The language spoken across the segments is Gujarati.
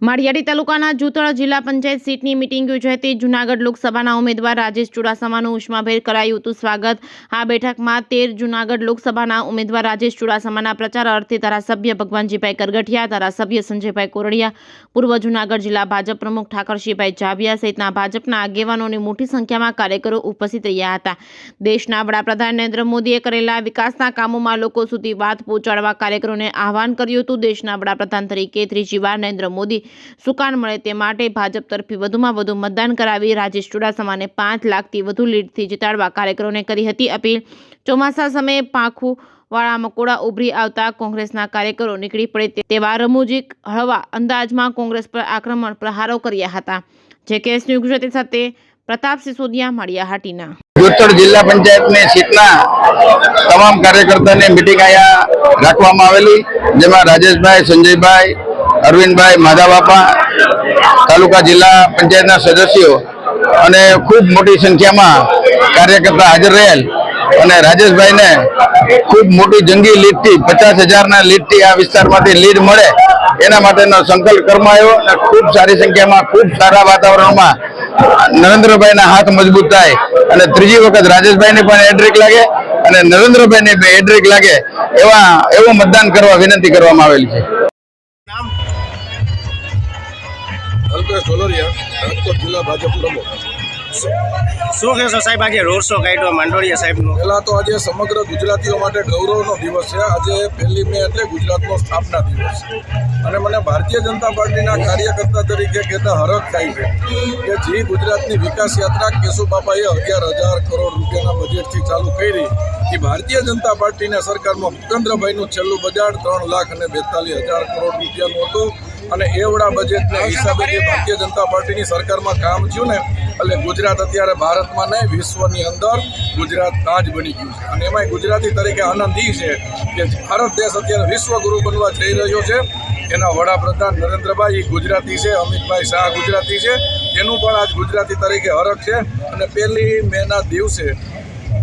માળિયાડી તાલુકાના જૂથળ જિલ્લા પંચાયત સીટની મીટિંગ યોજાઈ હતી। જૂનાગઢ લોકસભાના ઉમેદવાર રાજેશ ચુડાસમાનું ઉષ્માભેર કરાયું હતું સ્વાગત। આ બેઠકમાં 13 જૂનાગઢ લોકસભાના ઉમેદવાર રાજેશ ચુડાસમાના પ્રચાર અર્થે ધારાસભ્ય ભગવાનજીભાઈ કરગઠિયા, ધારાસભ્ય સંજયભાઈ કોરડિયા, પૂર્વ જૂનાગઢ જિલ્લા ભાજપ પ્રમુખ ઠાકરસિંહભાઈ જાવિયા સહિતના ભાજપના આગેવાનોની મોટી સંખ્યામાં કાર્યકરો ઉપસ્થિત રહ્યા હતા। દેશના વડાપ્રધાન નરેન્દ્ર મોદીએ કરેલા વિકાસના કામોમાં લોકો સુધી વાત પહોંચાડવા કાર્યકરોને આહવાન કર્યું હતું। દેશના વડાપ્રધાન તરીકે ત્રીજી વાર નરેન્દ્ર મોદી સુકાન મળે તે માટે ભાજપ તરફી વધુમાં વધુ મતદાન કરાવી રાજેશ ચુડાસમાને 5 લાખથી વધુ લીડથી જીતાડવા કાર્યકરોને કરી હતી અપીલ। ચોમાસા સમયે પાંખું વાળા મકોડા ઉભરી આવતા કોંગ્રેસના કાર્યકરો નીકળી પડે તેવા રમૂજી હળવા અંદાજમાં કોંગ્રેસ પર આક્રમણ પ્રહારો કર્યા હતા। જેકેએસ ન્યૂઝ ગુજરાતી સાથે પ્રતાપ સિસોદિયા, માળિયાહાટીના। જૂથળ જિલ્લા પંચાયતની સીટના તમામ કાર્યકર્તાની મીટિંગ અહીંયા રાખવામાં આવેલી, જેમાં રાજેશભાઈ, સંજયભાઈ, અરવિંદભાઈ, માધાબાપા, તાલુકા જિલ્લા પંચાયતના સદસ્યો અને ખૂબ મોટી સંખ્યામાં કાર્યકર્તા હાજર રહેલ અને રાજેશભાઈને ખૂબ મોટી જંગી લીડથી 50,000ના લીડથી આ વિસ્તારમાંથી લીડ મળે એના માટેનો સંકલ્પ કરમાયો અને ખૂબ સારી સંખ્યામાં ખૂબ સારા વાતાવરણમાં નરેન્દ્રભાઈના હાથ મજબૂત થાય અને ત્રીજી વખત રાજેશભાઈને પણ હેડ્રિક લાગે અને નરેન્દ્રભાઈને પણ હેડ્રિક લાગે એવું મતદાન કરવા વિનંતી કરવામાં આવેલી છે। અલ્પેશ ઢોલરિયા, રાજકોટ જિલ્લા ભાજપ પ્રમુખ। શું કહેશો સાહેબ, આજે રોડ શો કાઢ્યો માંડોળિયા સાહેબનો? પહેલાં તો આજે સમગ્ર ગુજરાતીઓ માટે ગૌરવનો દિવસ છે। આજે 1 મે એટલે ગુજરાતનો સ્થાપના દિવસ અને મને ભારતીય જનતા પાર્ટીના કાર્યકર્તા તરીકે કહેતા હરખ થાય છે કે જે ગુજરાતની વિકાસ યાત્રા કેશુબાપાએ 11,000 કરોડ રૂપિયાના બજેટથી ચાલુ કરી એ ભારતીય જનતા પાર્ટીના સરકારમાં ભૂપેન્દ્રભાઈનું છેલ્લું બજેટ 3,42,000 કરોડ રૂપિયાનું હતું અને એવડા બજેટના હિસાબે જે ભારતીય જનતા પાર્ટીની સરકારમાં કામ થયું ને એટલે ગુજરાત અત્યારે ભારતમાં નહીં વિશ્વની અંદર ગુજરાત તાજ બની ગયું છે અને એમાંય ગુજરાતી તરીકે આનંદ એ છે કે ભારત દેશ અત્યારે વિશ્વગુરુ બનવા જઈ રહ્યો છે। એના વડાપ્રધાન નરેન્દ્રભાઈ ગુજરાતી છે, અમિતભાઈ શાહ ગુજરાતી છે, એનું પણ આજ ગુજરાતી તરીકે હરખ છે અને 1 મેના દિવસે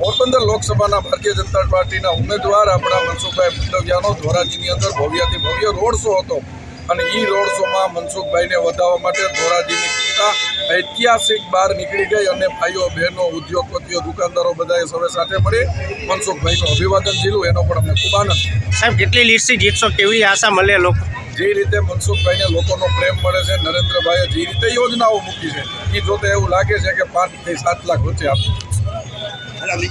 પોરબંદર લોકસભાના ભારતીય જનતા પાર્ટીના ઉમેદવાર આપણા મનસુખભાઈ મંડવિયાનો ધોરાજીની અંદર ભવ્યથી ભવ્ય રોડ શો હતો અને એ રોડ શોમાં મનસુખભાઈને વધાવવા માટે ધોરાજીની જનતા ઐતિહાસિક બહાર નીકળી ગઈ અને ભાઈઓ, બહેનો, ઉદ્યોગપતિઓ, દુકાનદારો બધાએ સૌએ સાથે મળી મનસુખભાઈનું અભિવાદન ઝીલું, એનો પણ અમને ખૂબ આનંદ। સાહેબ, કેટલી લીડથી જીતશો, કેવી આશા મળે લોકો? જે રીતે મનસુખભાઈને લોકોનો પ્રેમ મળે છે, નરેન્દ્રભાઈએ જે રીતે યોજનાઓ મૂકી છે એ જોતા એવું લાગે છે કે 5 થી 7 લાખ વચ્ચે આપે।